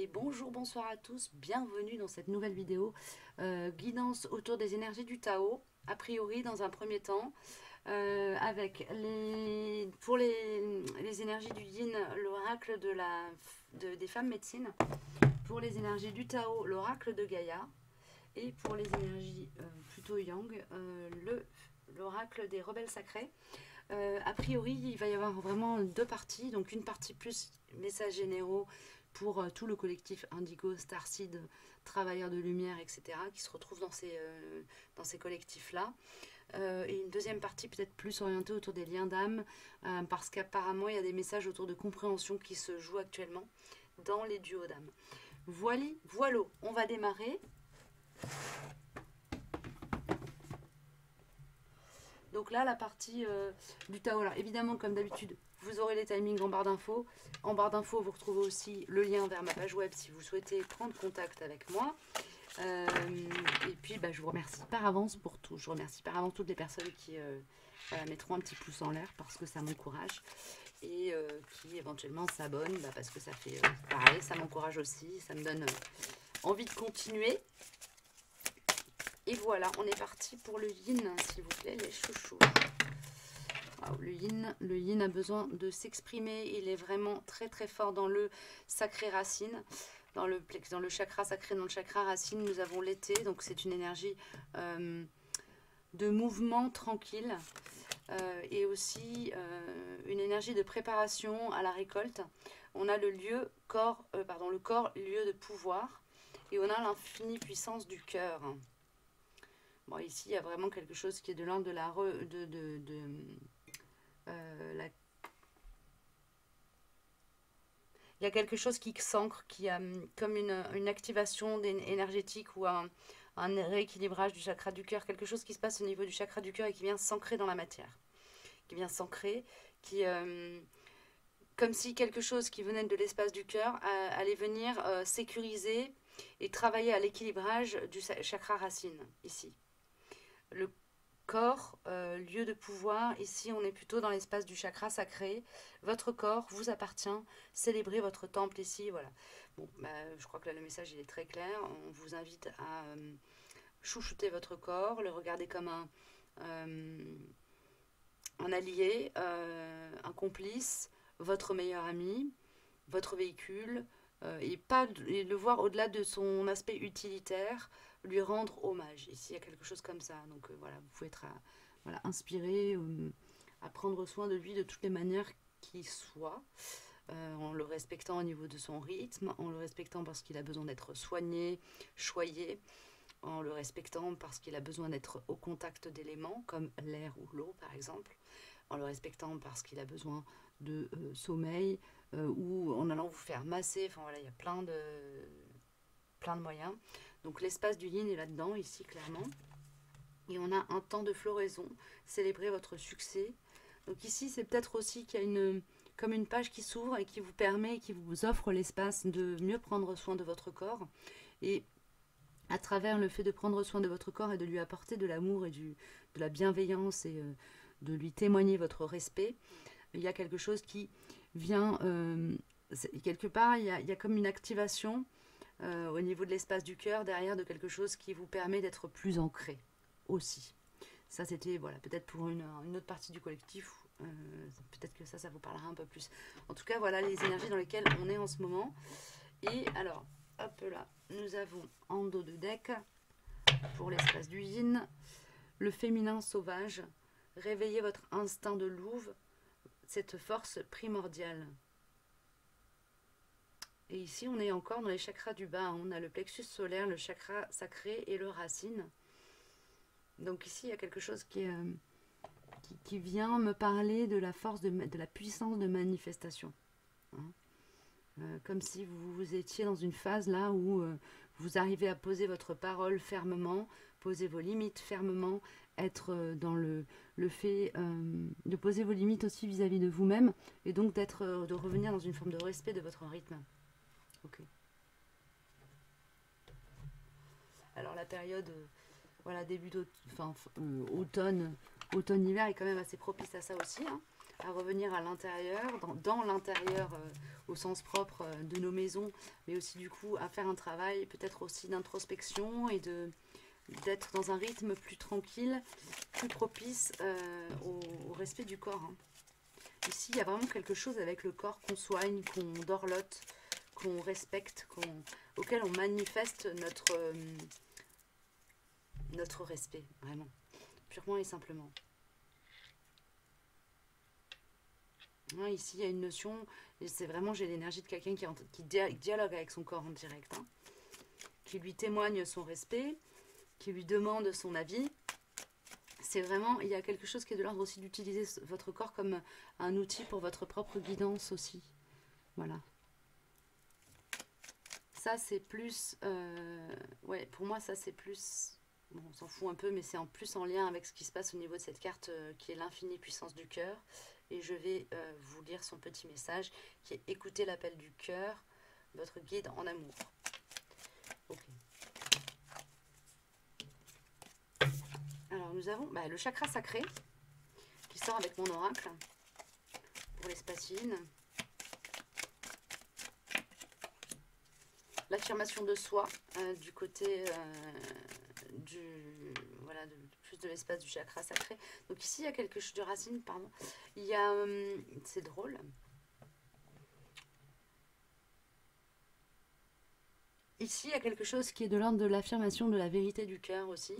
et bonjour, bonsoir à tous, bienvenue dans cette nouvelle vidéo guidance autour des énergies du Tao, a priori dans un premier temps, avec pour les énergies du Yin, l'oracle des femmes médecines, pour les énergies du Tao, l'oracle de Gaïa, et pour les énergies plutôt Yang, l'oracle des rebelles sacrés. A priori, il va y avoir vraiment deux parties. Donc une partie plus messages généraux pour tout le collectif Indigo, Starseed, Travailleurs de Lumière, etc., qui se retrouvent dans ces collectifs-là. Et une deuxième partie peut-être plus orientée autour des liens d'âme, parce qu'apparemment, il y a des messages autour de compréhension qui se jouent actuellement dans les duos d'âme. Voilà, on va démarrer. Donc là, la partie du Tao. Alors évidemment, comme d'habitude, vous aurez les timings en barre d'infos. En barre d'infos, vous retrouvez aussi le lien vers ma page web si vous souhaitez prendre contact avec moi. Et puis, je vous remercie par avance pour tout. Je remercie par avance toutes les personnes qui mettront un petit pouce en l'air parce que ça m'encourage. Et qui éventuellement s'abonnent parce que ça fait pareil, ça m'encourage aussi. Ça me donne envie de continuer. Et voilà, on est parti pour le yin, s'il vous plaît, les chouchous. Wow, le yin a besoin de s'exprimer. Il est vraiment très très fort dans le sacré racine, dans le chakra sacré, dans le chakra racine. Nous avons l'été, donc c'est une énergie de mouvement tranquille et aussi une énergie de préparation à la récolte. On a le corps, lieu de pouvoir, et on a l'infinie puissance du cœur. Bon, ici, il y a vraiment quelque chose qui est de l'ordre de il y a quelque chose qui s'ancre, qui a comme une activation énergétique ou un rééquilibrage du chakra du cœur, quelque chose qui se passe au niveau du chakra du cœur et qui vient s'ancrer dans la matière. Qui vient s'ancrer, comme si quelque chose qui venait de l'espace du cœur allait venir sécuriser et travailler à l'équilibrage du chakra racine, ici. Le corps, lieu de pouvoir, ici on est plutôt dans l'espace du chakra sacré. Votre corps vous appartient, célébrez votre temple ici, voilà. Bon, je crois que là le message il est très clair. On vous invite à chouchouter votre corps, le regarder comme un allié, un complice, votre meilleur ami, votre véhicule, et le voir au-delà de son aspect utilitaire, lui rendre hommage. Ici, il y a quelque chose comme ça. Donc voilà, vous pouvez être inspiré à prendre soin de lui de toutes les manières qui soient, en le respectant au niveau de son rythme, en le respectant parce qu'il a besoin d'être soigné, choyé, en le respectant parce qu'il a besoin d'être au contact d'éléments comme l'air ou l'eau par exemple, en le respectant parce qu'il a besoin de sommeil, ou en allant vous faire masser. Enfin voilà, il y a plein de moyens. Donc l'espace du yin est là-dedans, ici clairement. Et on a un temps de floraison, célébrer votre succès. Donc ici, c'est peut-être aussi qu'il y a comme une page qui s'ouvre et qui vous permet, qui vous offre l'espace de mieux prendre soin de votre corps. Et à travers le fait de prendre soin de votre corps et de lui apporter de l'amour et de la bienveillance et de lui témoigner votre respect, il y a quelque chose qui vient, quelque part, il y a comme une activation au niveau de l'espace du cœur, derrière de quelque chose qui vous permet d'être plus ancré aussi. Ça, c'était voilà, peut-être pour une autre partie du collectif, peut-être que ça vous parlera un peu plus. En tout cas, voilà les énergies dans lesquelles on est en ce moment. Et alors, hop là, nous avons en dos de deck, pour l'espace du yin, le féminin sauvage. Réveillez votre instinct de louve, cette force primordiale. Et ici, on est encore dans les chakras du bas. On a le plexus solaire, le chakra sacré et le racine. Donc ici, il y a quelque chose qui vient me parler de la force, de la puissance de manifestation. Comme si vous étiez dans une phase là où vous arrivez à poser votre parole fermement, poser vos limites fermement, être dans le fait de poser vos limites aussi vis-à-vis de vous-même, et donc de revenir dans une forme de respect de votre rythme. Ok. Alors la période, voilà, début automne-hiver est quand même assez propice à ça aussi. à revenir à l'intérieur, dans l'intérieur au sens propre de nos maisons, mais aussi du coup à faire un travail peut-être aussi d'introspection et d'être dans un rythme plus tranquille, plus propice au respect du corps. Hein. Ici, il y a vraiment quelque chose avec le corps qu'on soigne, qu'on dorlote, qu'on respecte, auquel on manifeste notre respect, vraiment, purement et simplement. Hein, ici, il y a une notion, et c'est vraiment, j'ai l'énergie de quelqu'un qui dialogue avec son corps en direct, hein, qui lui témoigne son respect, qui lui demande son avis. C'est vraiment, il y a quelque chose qui est de l'ordre aussi d'utiliser votre corps comme un outil pour votre propre guidance aussi. Voilà. Ça, c'est plus... ouais, pour moi, ça, c'est plus... Bon, on s'en fout un peu, mais c'est en plus en lien avec ce qui se passe au niveau de cette carte qui est l'infinie puissance du cœur. Et je vais vous lire son petit message qui est « Écoutez l'appel du cœur, votre guide en amour ». Ok. Alors, nous avons le chakra sacré qui sort avec mon oracle pour les spatines. L'affirmation de soi du côté plus de l'espace du chakra sacré. Donc ici, il y a quelque chose de racine, pardon. Il y a... c'est drôle. Ici, il y a quelque chose qui est de l'ordre de l'affirmation de la vérité du cœur aussi.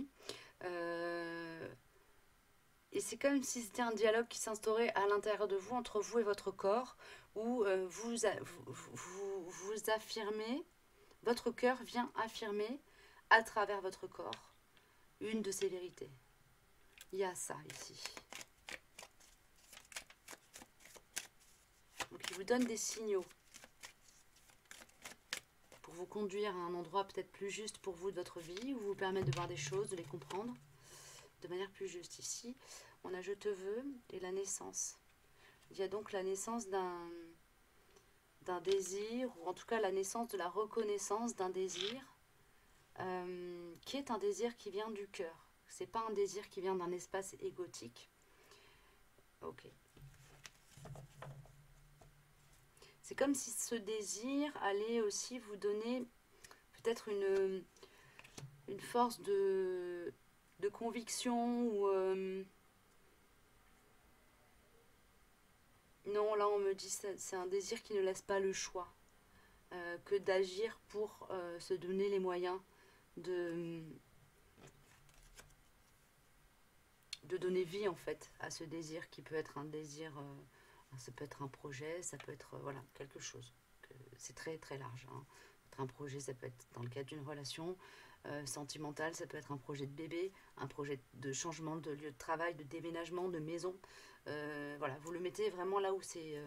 Et c'est comme si c'était un dialogue qui s'instaurait à l'intérieur de vous, entre vous et votre corps, où vous affirmez, votre cœur vient affirmer à travers votre corps une de ses vérités. Il y a ça ici. Donc il vous donne des signaux pour vous conduire à un endroit peut-être plus juste pour vous de votre vie, ou vous permettre de voir des choses, de les comprendre de manière plus juste. Ici, on a « Je te veux » et la naissance. Il y a donc la naissance d'un désir, ou en tout cas la naissance de la reconnaissance d'un désir, qui est un désir qui vient du cœur. C'est pas un désir qui vient d'un espace égotique. Ok. C'est comme si ce désir allait aussi vous donner peut-être une force de conviction ou... non, là on me dit c'est un désir qui ne laisse pas le choix que d'agir pour se donner les moyens de donner vie en fait à ce désir qui peut être un désir, ça peut être un projet, ça peut être voilà quelque chose. C'est très très large. Hein. Un projet, ça peut être dans le cadre d'une relation sentimentale, ça peut être un projet de bébé, un projet de changement de lieu de travail, de déménagement, de maison. Voilà, vous le mettez vraiment là où c'est,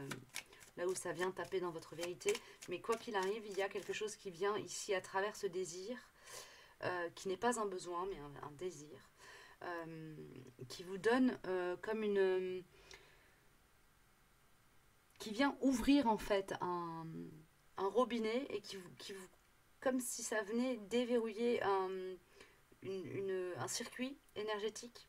là où ça vient taper dans votre vérité. Mais quoi qu'il arrive, il y a quelque chose qui vient ici à travers ce désir, qui n'est pas un besoin, mais un désir, qui vous donne comme une... qui vient ouvrir en fait un robinet et qui vous comme si ça venait déverrouiller un circuit énergétique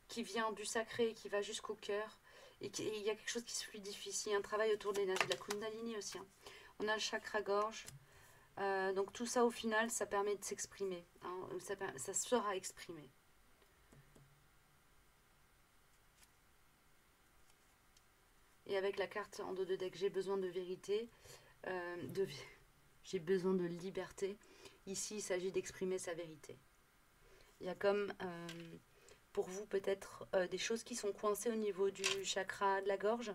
qui vient du sacré, qui va jusqu'au cœur, et il y a quelque chose qui se fluidifie ici, un travail autour de l'énergie de la Kundalini aussi. Hein. On a le chakra gorge, donc tout ça au final, ça permet de s'exprimer, hein, ça sera exprimé. Et avec la carte en dos de deck, j'ai besoin de vérité, j'ai besoin de liberté. Ici, il s'agit d'exprimer sa vérité. Il y a comme, pour vous, peut-être des choses qui sont coincées au niveau du chakra de la gorge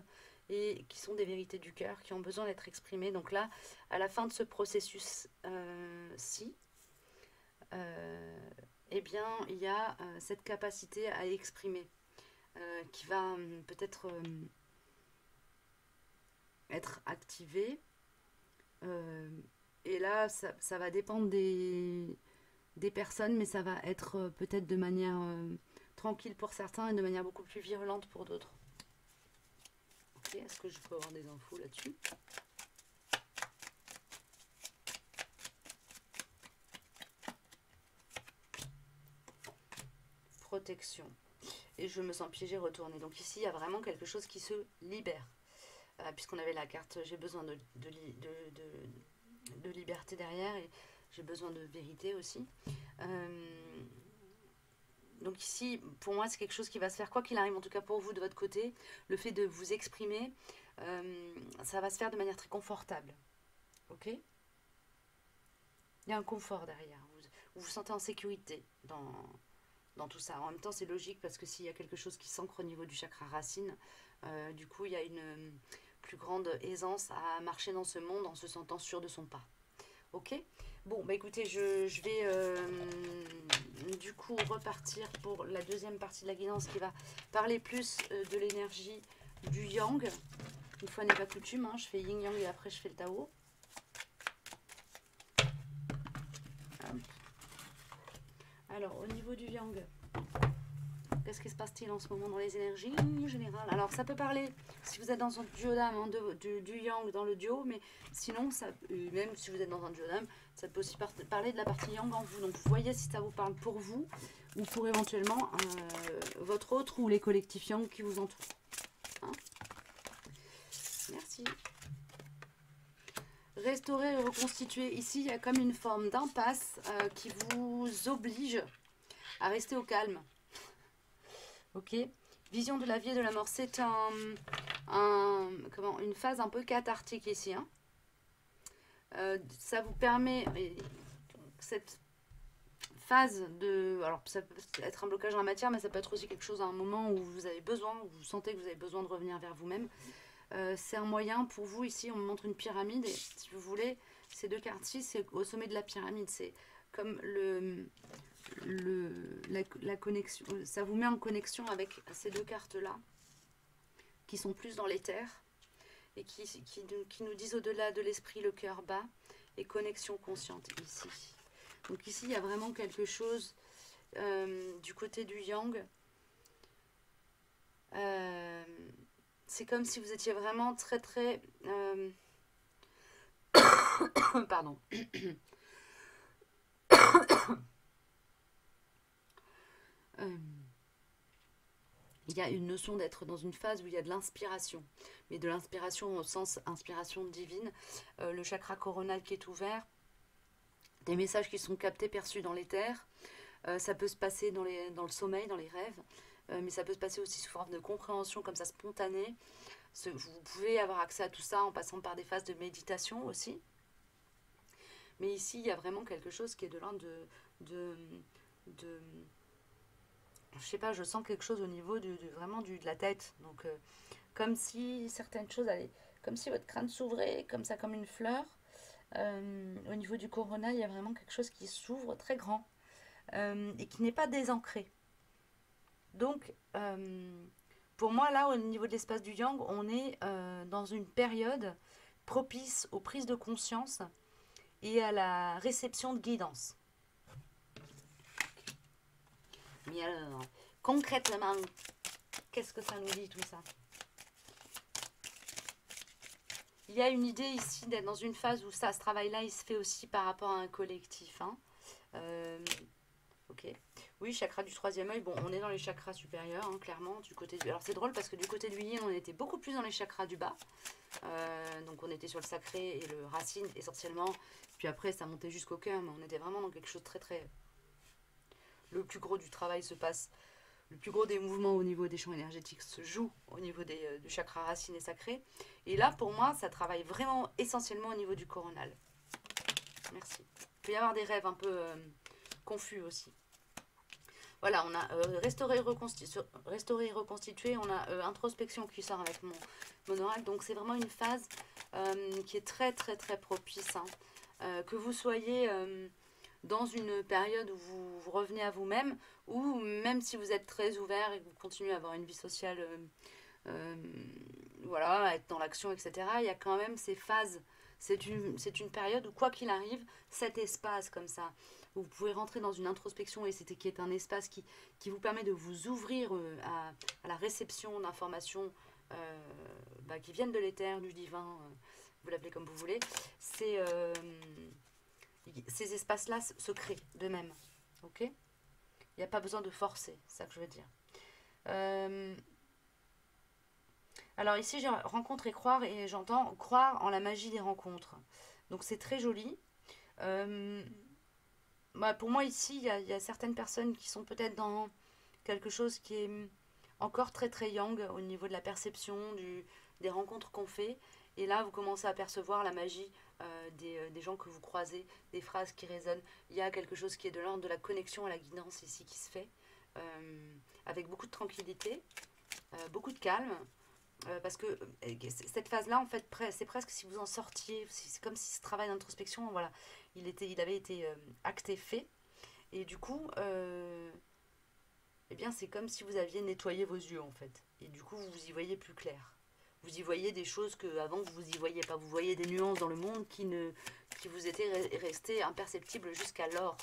et qui sont des vérités du cœur, qui ont besoin d'être exprimées. Donc là, à la fin de ce processus-ci, eh bien, il y a cette capacité à exprimer qui va peut-être être activée. Et là, ça va dépendre des personnes, mais ça va être peut-être de manière tranquille pour certains et de manière beaucoup plus virulente pour d'autres. Ok, est-ce que je peux avoir des infos là-dessus? Protection. et je me sens piégée, retournée. Donc ici, il y a vraiment quelque chose qui se libère. Puisqu'on avait la carte, j'ai besoin de liberté derrière, et j'ai besoin de vérité aussi. Donc ici, pour moi, c'est quelque chose qui va se faire, quoi qu'il arrive, en tout cas pour vous de votre côté. Le fait de vous exprimer, ça va se faire de manière très confortable. Ok? Il y a un confort derrière. Vous vous sentez en sécurité dans tout ça. En même temps, c'est logique parce que s'il y a quelque chose qui s'ancre au niveau du chakra racine, du coup, il y a une plus grande aisance à marcher dans ce monde en se sentant sûr de son pas. Ok? Bon, bah écoutez, je vais du coup repartir pour la deuxième partie de la guidance qui va parler plus de l'énergie du yang. Une fois n'est pas coutume, hein, je fais yin yang et après je fais le Tao. Alors, au niveau du yang, qu'est-ce qui se passe-t-il en ce moment dans les énergies générales? Alors, ça peut parler, si vous êtes dans un duo d'âme, hein, du yang dans le duo, mais sinon, même si vous êtes dans un duo d'âme, ça peut aussi parler de la partie yang en vous. Donc, vous voyez si ça vous parle pour vous ou pour éventuellement votre autre ou les collectifs yang qui vous entourent. Hein? Merci. Restaurer et reconstituer. Ici, il y a comme une forme d'impasse qui vous oblige à rester au calme. Ok. Vision de la vie et de la mort. C'est une phase un peu cathartique ici. Hein. Ça vous permet, cette phase de... Alors, ça peut être un blocage dans la matière, mais ça peut être aussi quelque chose à un moment où vous avez besoin, où vous sentez que vous avez besoin de revenir vers vous-même. C'est un moyen pour vous, ici, on me montre une pyramide, et si vous voulez, ces deux cartes-ci, c'est au sommet de la pyramide. C'est comme la connexion, ça vous met en connexion avec ces deux cartes-là, qui sont plus dans l'éther, et qui nous disent au-delà de l'esprit, le cœur bat, et connexion consciente, ici. Donc ici, il y a vraiment quelque chose du côté du yang. C'est comme si vous étiez vraiment très très... Pardon. Il y a une notion d'être dans une phase où il y a de l'inspiration, mais de l'inspiration au sens inspiration divine, le chakra coronal qui est ouvert, des messages qui sont captés, perçus dans l'éther, ça peut se passer dans le sommeil, dans les rêves, mais ça peut se passer aussi sous forme de compréhension comme ça spontanée. Vous pouvez avoir accès à tout ça en passant par des phases de méditation aussi. Mais ici, il y a vraiment quelque chose qui est de l'ordre je sais pas, je sens quelque chose au niveau vraiment de la tête. Donc, comme si certaines choses allaient, comme si votre crâne s'ouvrait, comme ça, comme une fleur. Au niveau du corona, il y a vraiment quelque chose qui s'ouvre très grand et qui n'est pas désancré. Donc, pour moi, là, au niveau de l'espace du yang, on est dans une période propice aux prises de conscience et à la réception de guidance. Mais alors, concrètement, qu'est-ce que ça nous dit tout ça? Il y a une idée ici d'être dans une phase où ce travail-là, il se fait aussi par rapport à un collectif. Hein. Ok. Oui, chakra du troisième œil. Bon, on est dans les chakras supérieurs, hein, clairement. Alors c'est drôle parce que du côté du yin, on était beaucoup plus dans les chakras du bas. Donc on était sur le sacré et le racine essentiellement. Puis après, ça montait jusqu'au cœur, mais on était vraiment dans quelque chose de très très... Le plus gros du travail se passe, le plus gros des mouvements au niveau des champs énergétiques se joue au niveau du chakra racine et sacré. Et là, pour moi, ça travaille vraiment essentiellement au niveau du coronal. Merci. Il peut y avoir des rêves un peu confus aussi. Voilà, on a restauré et reconstitué, on a introspection qui sort avec mon oral. Donc c'est vraiment une phase qui est très très très propice. Hein. Que vous soyez... dans une période où vous revenez à vous-même, ou même si vous êtes très ouvert et que vous continuez à avoir une vie sociale, voilà, être dans l'action, etc., il y a quand même ces phases. C'est une période où, quoi qu'il arrive, cet espace comme ça, où vous pouvez rentrer dans une introspection, et qui est un espace qui vous permet de vous ouvrir à la réception d'informations qui viennent de l'éther, du divin, vous l'appelez comme vous voulez, ces espaces-là se créent d'eux-mêmes. Ok ? Il n'y a pas besoin de forcer, c'est ça que je veux dire. Euh, alors ici, j'ai rencontre et croire, et j'entends croire en la magie des rencontres. Donc c'est très joli. Euh, Bah, pour moi, ici, il y a certaines personnes qui sont peut-être dans quelque chose qui est encore très très yang au niveau de la perception des rencontres qu'on fait. Et là, vous commencez à percevoir la magie des gens que vous croisez, des phrases qui résonnent. Il y a quelque chose qui est de l'ordre de la connexion à la guidance ici qui se fait, avec beaucoup de tranquillité, beaucoup de calme. Parce que cette phase-là, en fait, c'est presque si vous en sortiez, c'est comme si ce travail d'introspection, voilà, il avait été acté, fait. Et du coup, eh bien, c'est comme si vous aviez nettoyé vos yeux, en fait. Et du coup, vous y voyez plus clair. Vous y voyez des choses que avant vous y voyez pas. Vous voyez des nuances dans le monde qui vous étaient restées imperceptibles jusqu'alors.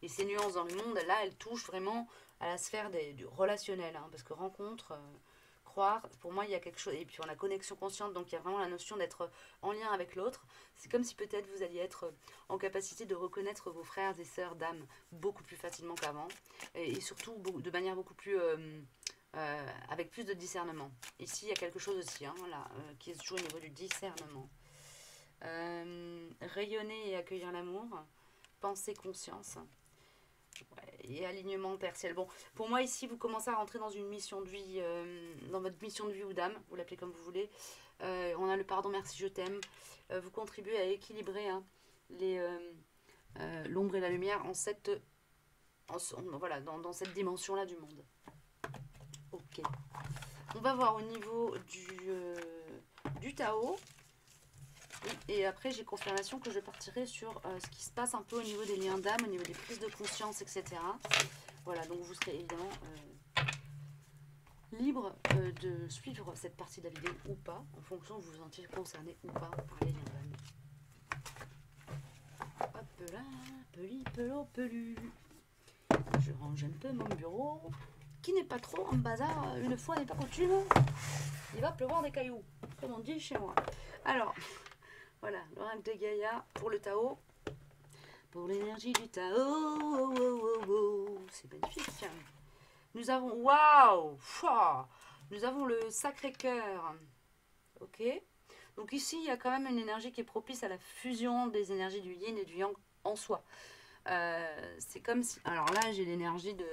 Et ces nuances dans le monde, là, elles touchent vraiment à la sphère du relationnel. Hein, parce que rencontre, croire, pour moi, il y a quelque chose. Et puis, on a connexion consciente, donc il y a vraiment la notion d'être en lien avec l'autre. C'est comme si peut-être vous alliez être en capacité de reconnaître vos frères et sœurs d'âme beaucoup plus facilement qu'avant. Et surtout de manière beaucoup plus. Avec plus de discernement. Ici, il y a quelque chose aussi, hein, là, qui se joue au niveau du discernement. Rayonner et accueillir l'amour, penser conscience. Ouais, et alignement tertiel. Bon, pour moi ici, vous commencez à rentrer dans une mission de vie, dans votre mission de vie ou d'âme, vous l'appelez comme vous voulez. On a le pardon, merci, je t'aime. Vous contribuez à équilibrer hein, l'ombre et la lumière voilà, dans cette dimension-là du monde. Ok. On va voir au niveau du Tao. Et après, j'ai confirmation que je partirai sur ce qui se passe un peu au niveau des liens d'âme, au niveau des prises de conscience, etc. Voilà, donc vous serez évidemment libre de suivre cette partie de la vidéo ou pas, en fonction de vous vous sentez concerné ou pas par les liens d'âme. Hop là, peli, pelo, pelu. Je range un peu mon bureau, qui n'est pas trop en bazar, une fois n'est pas coutume. Il va pleuvoir des cailloux, comme on dit chez moi. Alors, voilà, l'oracle de Gaïa pour le Tao. Pour l'énergie du Tao. Oh, oh, oh, oh. C'est magnifique. Nous avons. Waouh! Nous avons le Sacré-Cœur. Ok. Donc ici, il y a quand même une énergie qui est propice à la fusion des énergies du yin et du yang en soi. C'est comme si. Alors là, j'ai l'énergie de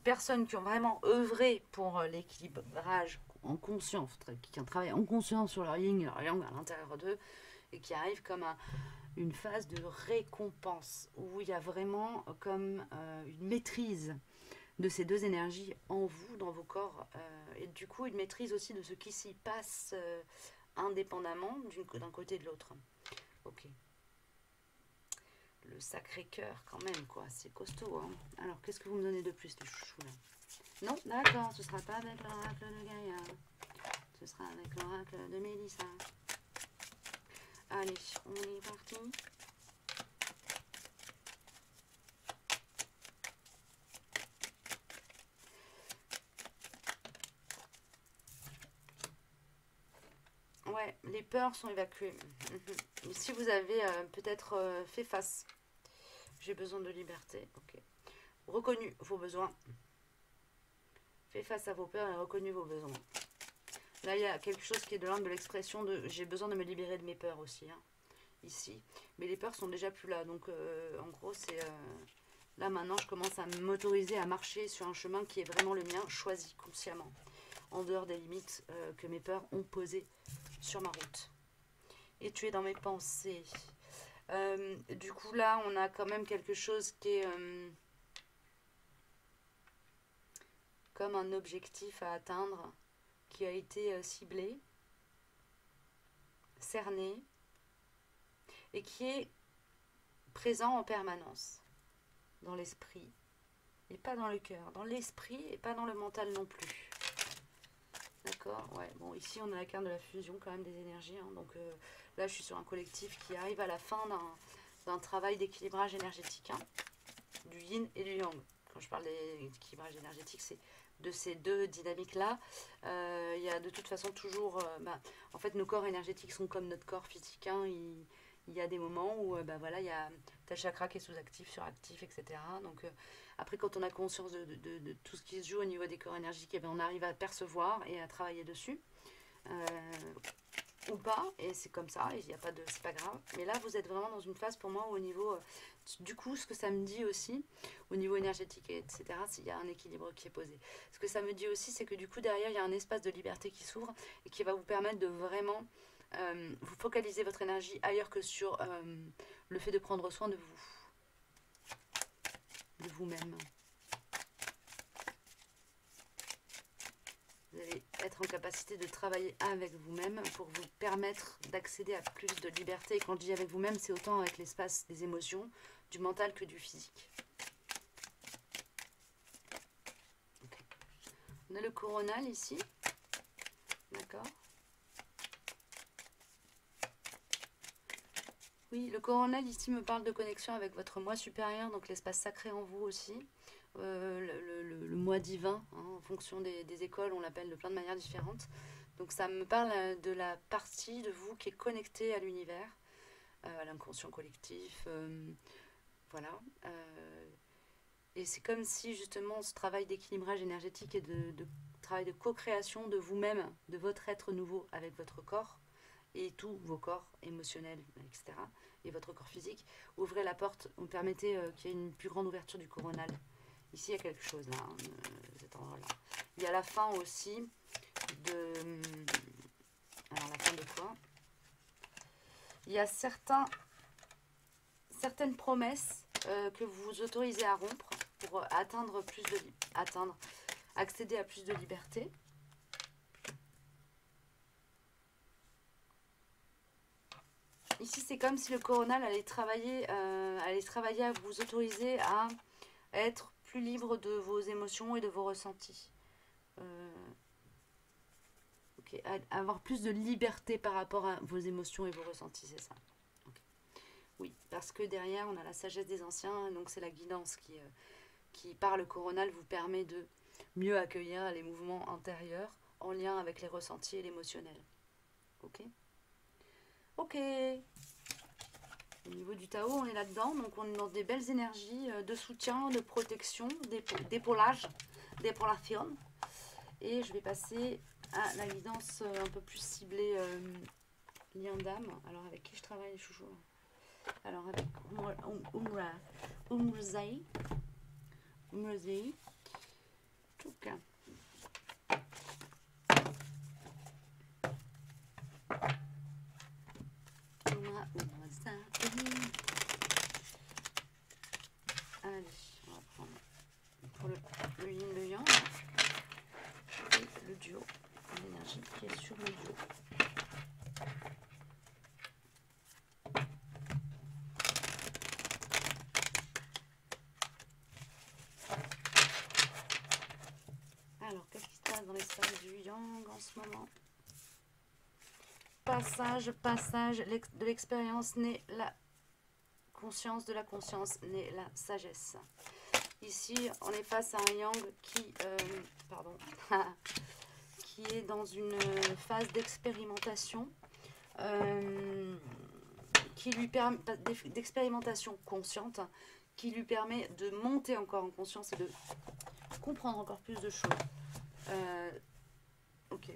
personnes qui ont vraiment œuvré pour l'équilibrage en conscience, qui ont travaillé en conscience sur leur yin et leur yang à l'intérieur d'eux, et qui arrivent comme une phase de récompense où il y a vraiment comme une maîtrise de ces deux énergies en vous, dans vos corps, et du coup une maîtrise aussi de ce qui s'y passe indépendamment d'un côté et de l'autre. Ok. Le Sacré-Cœur quand même, quoi, c'est costaud. Hein. Alors, qu'est-ce que vous me donnez de plus, les chouchous, là? Non, d'accord, ce sera pas avec l'oracle de Gaïa. Ce sera avec l'oracle de Mélissa. Allez, on est parti. Ouais, les peurs sont évacuées. Si vous avez peut-être fait face, j'ai besoin de liberté. Ok. Reconnu vos besoins. Fait face à vos peurs et reconnu vos besoins. Là, il y a quelque chose qui est de l'ordre de l'expression de j'ai besoin de me libérer de mes peurs aussi. Hein, ici. Mais les peurs sont déjà plus là. Donc, en gros, c'est. Là, maintenant, je commence à m'autoriser à marcher sur un chemin qui est vraiment le mien, choisi consciemment, en dehors des limites que mes peurs ont posées sur ma route. Et tu es dans mes pensées. Du coup, là, on a quand même quelque chose qui est comme un objectif à atteindre, qui a été ciblé, cerné, et qui est présent en permanence dans l'esprit, et pas dans le cœur, dans l'esprit et pas dans le mental non plus. D'accord, ouais, bon, ici on a la carte de la fusion quand même des énergies, hein, donc là je suis sur un collectif qui arrive à la fin d'un travail d'équilibrage énergétique, hein, du yin et du yang. Quand je parle d'équilibrage énergétique, c'est de ces deux dynamiques-là. Il y a de toute façon toujours... en fait, nos corps énergétiques sont comme notre corps physique, hein, Il y a des moments où bah voilà, il y a tel chakra qui est sous-actif, suractif, etc. Donc après, quand on a conscience de tout ce qui se joue au niveau des corps énergiques, eh bien, on arrive à percevoir et à travailler dessus. Ou pas, et c'est comme ça, il y a pas de, c'est pas grave. Mais là, vous êtes vraiment dans une phase pour moi où au niveau, du coup, ce que ça me dit aussi, au niveau énergétique, etc., s'il y a un équilibre qui est posé. Ce que ça me dit aussi, c'est que du coup, derrière, il y a un espace de liberté qui s'ouvre et qui va vous permettre de vraiment vous focaliser votre énergie ailleurs que sur le fait de prendre soin de vous, de vous-même. Vous allez être en capacité de travailler avec vous-même pour vous permettre d'accéder à plus de liberté. Et quand je dis avec vous-même, c'est autant avec l'espace des émotions, du mental que du physique. Okay. On a le coronal ici. D'accord. Oui, le coronal ici me parle de connexion avec votre moi supérieur, donc l'espace sacré en vous aussi. Le moi divin, hein, en fonction des écoles, on l'appelle de plein de manières différentes. Donc ça me parle de la partie de vous qui est connectée à l'univers, à l'inconscient collectif, voilà. Et c'est comme si justement ce travail d'équilibrage énergétique et de travail de co-création de vous-même, de votre être nouveau avec votre corps, et tous vos corps émotionnels, etc., et votre corps physique, ouvrez la porte, vous permettez qu'il y ait une plus grande ouverture du coronal. Ici, il y a quelque chose là, cet endroit-là. Il y a la fin aussi de... Alors, la fin de quoi? Il y a certaines promesses que vous vous autorisez à rompre pour accéder à plus de liberté. Ici, c'est comme si le coronal allait travailler à vous autoriser à être plus libre de vos émotions et de vos ressentis. Okay, avoir plus de liberté par rapport à vos émotions et vos ressentis, c'est ça. Okay. Oui, parce que derrière, on a la sagesse des anciens, donc c'est la guidance qui, par le coronal, vous permet de mieux accueillir les mouvements intérieurs en lien avec les ressentis et l'émotionnel. Ok. Ok. Au niveau du Tao, on est là-dedans, donc on est dans des belles énergies de soutien, de protection, d'épaulage, d'épolation. Et je vais passer à la guidance un peu plus ciblée lien d'âme. Alors avec qui je travaille les chouchous? Alors avec Umrzai. Tchouka. Allez, on va prendre pour le yin, le yang et le duo, l'énergie qui est sur le duo. Alors, qu'est-ce qui se passe dans l'espace du yang en ce moment? Passage, de l'expérience naît la conscience, de la conscience naît la sagesse. Ici, on est face à un yang qui est dans une phase d'expérimentation, qui lui permet d'expérimentation consciente, qui lui permet de monter encore en conscience et de comprendre encore plus de choses. Ok,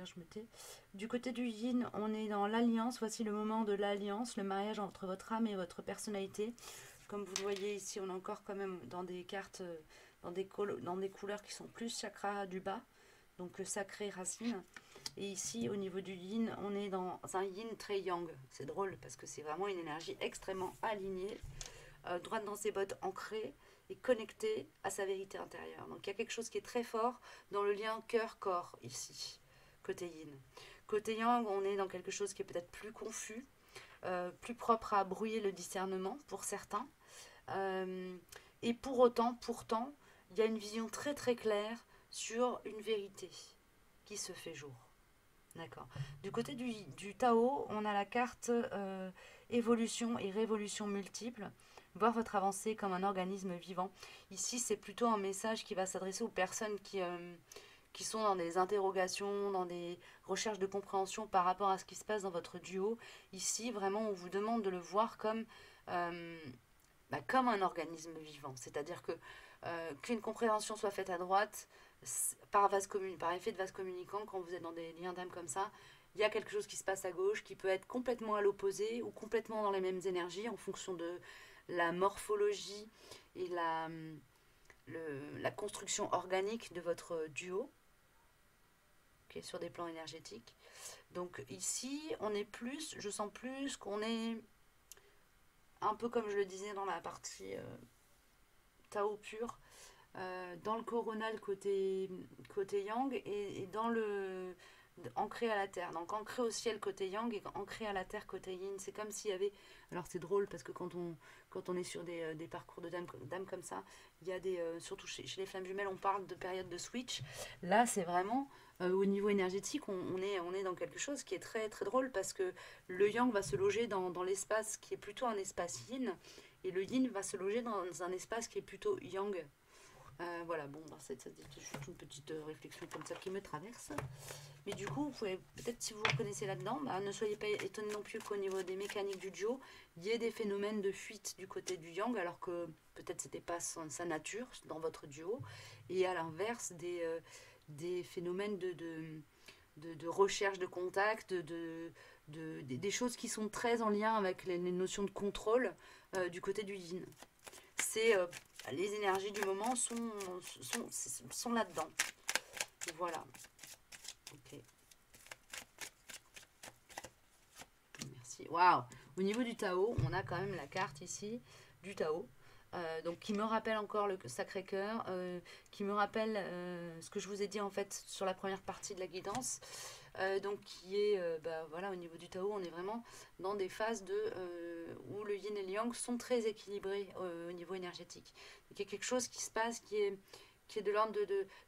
je me tais. Du côté du yin, on est dans l'alliance. Voici le moment de l'alliance, le mariage entre votre âme et votre personnalité. Comme vous le voyez ici, on est encore quand même dans des cartes, dans des couleurs qui sont plus chakra du bas, donc sacré, racine. Et ici, au niveau du yin, on est dans un yin très yang. C'est drôle parce que c'est vraiment une énergie extrêmement alignée, droite dans ses bottes, ancrée et connectée à sa vérité intérieure. Donc il y a quelque chose qui est très fort dans le lien cœur-corps ici, côté yin. Côté yang, on est dans quelque chose qui est peut-être plus confus, plus propre à brouiller le discernement pour certains. Et pourtant, il y a une vision très très claire sur une vérité qui se fait jour. D'accord. Du côté du Tao, on a la carte évolution et révolution multiples. Voir votre avancée comme un organisme vivant. Ici, c'est plutôt un message qui va s'adresser aux personnes qui sont dans des interrogations, dans des recherches de compréhension par rapport à ce qui se passe dans votre duo. Ici, vraiment, on vous demande de le voir comme, comme un organisme vivant. C'est-à-dire que qu'une compréhension soit faite à droite, par effet de vase communicant, quand vous êtes dans des liens d'âme comme ça, il y a quelque chose qui se passe à gauche qui peut être complètement à l'opposé ou complètement dans les mêmes énergies en fonction de la morphologie et la construction organique de votre duo, qui est sur des plans énergétiques. Donc ici, on est plus, je sens plus qu'on est un peu comme je le disais dans la partie Tao pur, dans le coronal côté yang et dans le ancré à la terre. Donc ancré au ciel côté yang et ancré à la terre côté yin. C'est comme s'il y avait... Alors c'est drôle parce que quand on est sur des parcours de dames comme ça, il y a des... surtout chez les flammes jumelles, on parle de période de switch. Là, c'est vraiment... au niveau énergétique, on est dans quelque chose qui est très, très drôle parce que le yang va se loger dans l'espace qui est plutôt un espace yin et le yin va se loger dans un espace qui est plutôt yang. Voilà, bon, c'était juste une petite réflexion comme ça qui me traverse. Mais du coup, vous pouvez, peut-être si vous vous reconnaissez là-dedans, ne soyez pas étonnés non plus qu'au niveau des mécaniques du duo, il y ait des phénomènes de fuite du côté du yang, alors que peut-être c'était pas sa nature dans votre duo. Et à l'inverse, des phénomènes de recherche de contact, des choses qui sont très en lien avec les notions de contrôle du côté du yin. C'est les énergies du moment sont là-dedans. Voilà. Ok. Merci. Waouh. Au niveau du Tao, on a quand même la carte ici du Tao. Donc qui me rappelle encore le Sacré-Cœur, qui me rappelle ce que je vous ai dit en fait sur la première partie de la guidance. Donc qui est, voilà, au niveau du Tao, on est vraiment dans des phases où le yin et le yang sont très équilibrés au niveau énergétique. Donc il y a quelque chose qui se passe qui est de l'ordre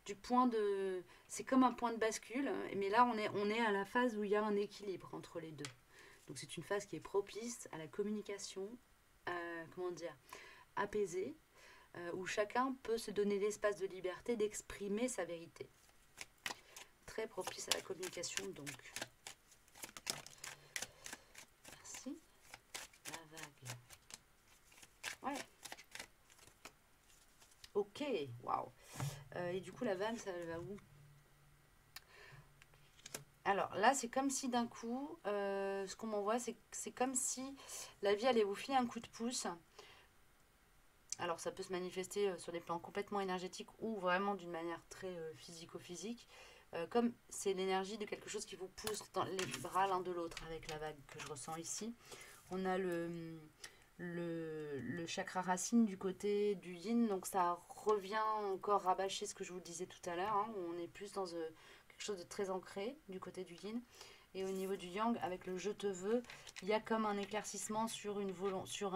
du point de... C'est comme un point de bascule, mais là on est à la phase où il y a un équilibre entre les deux. Donc c'est une phase qui est propice à la communication, comment dire, apaisée, où chacun peut se donner l'espace de liberté d'exprimer sa vérité. Très propice à la communication donc. Merci. La vague. Ouais. Ok, waouh. Et du coup la vague, ça va où? Alors là, c'est comme si d'un coup, ce qu'on m'envoie, c'est comme si la vie allait vous filer un coup de pouce. Alors ça peut se manifester sur des plans complètement énergétiques ou vraiment d'une manière très physico-physique. Comme c'est l'énergie de quelque chose qui vous pousse dans les bras l'un de l'autre avec la vague que je ressens ici. On a le chakra racine du côté du yin, donc ça revient encore rabâcher ce que je vous disais tout à l'heure. Hein, on est plus dans quelque chose de très ancré du côté du yin. Et au niveau du yang, avec le je te veux, il y a comme un éclaircissement sur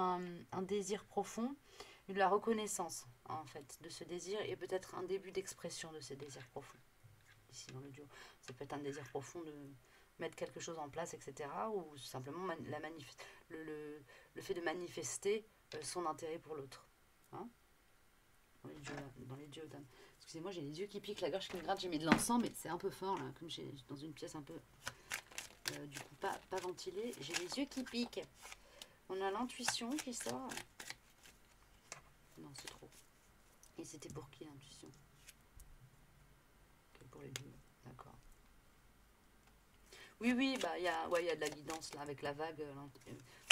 un désir profond, de la reconnaissance en fait de ce désir et peut-être un début d'expression de ce désir profond. Ici dans le duo, ça peut être un désir profond de mettre quelque chose en place, etc. Ou simplement le fait de manifester son intérêt pour l'autre. Hein, dans les dieux d'âme. Excusez-moi, j'ai les yeux qui piquent, la gorge qui me gratte, j'ai mis de l'encens, mais c'est un peu fort là, comme j'ai dans une pièce un peu du coup pas ventilée, j'ai les yeux qui piquent. On a l'intuition qui sort. Non, c'est trop. Et c'était pour qui l'intuition? Okay, pour les deux, d'accord. Oui, oui, il y a de la guidance là avec la vague.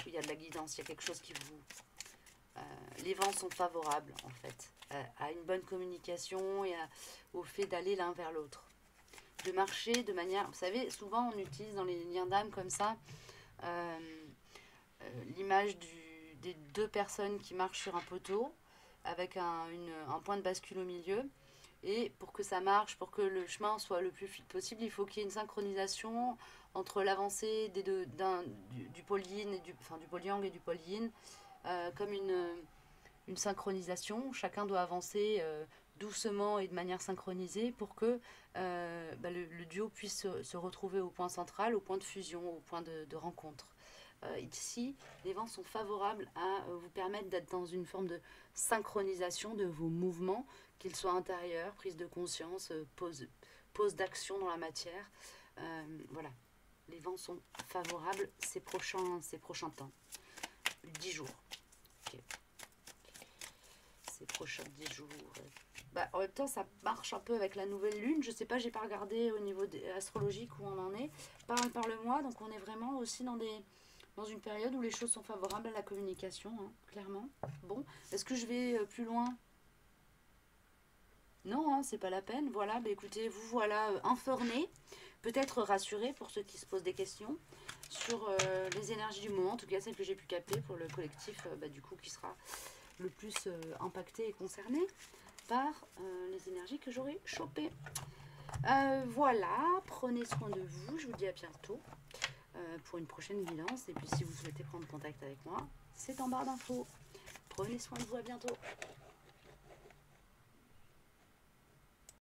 Il y a de la guidance, il y a quelque chose qui vous... les vents sont favorables en fait à une bonne communication et au fait d'aller l'un vers l'autre. De marcher de manière... Vous savez, souvent on utilise dans les liens d'âme comme ça l'image des deux personnes qui marchent sur un poteau avec un point de bascule au milieu. Et pour que ça marche, pour que le chemin soit le plus fluide possible, il faut qu'il y ait une synchronisation entre l'avancée du pôle yin et du pôle yang et du pôle yin, comme une synchronisation. Chacun doit avancer doucement et de manière synchronisée pour que le duo puisse se retrouver au point central, au point de fusion, au point de rencontre. Ici, les vents sont favorables à vous permettre d'être dans une forme de synchronisation de vos mouvements, qu'ils soient intérieurs, prise de conscience, pose d'action dans la matière. Voilà, les vents sont favorables ces prochains temps. 10 jours. Okay. Ces prochains 10 jours. Bah, en même temps, ça marche un peu avec la nouvelle lune. Je sais pas, j'ai pas regardé au niveau astrologique où on en est. Par le mois, donc on est vraiment aussi dans une période où les choses sont favorables à la communication, hein, clairement. Bon, est-ce que je vais plus loin? Non, hein, c'est pas la peine. Voilà, bah écoutez, vous voilà informés, peut-être rassurés pour ceux qui se posent des questions sur les énergies du moment, en tout cas celles que j'ai pu capter pour le collectif, du coup, qui sera le plus impacté et concerné par les énergies que j'aurai chopées. Voilà, prenez soin de vous, je vous dis à bientôt pour une prochaine guidance. Et puis si vous souhaitez prendre contact avec moi, c'est en barre d'infos. Prenez soin de vous, à bientôt.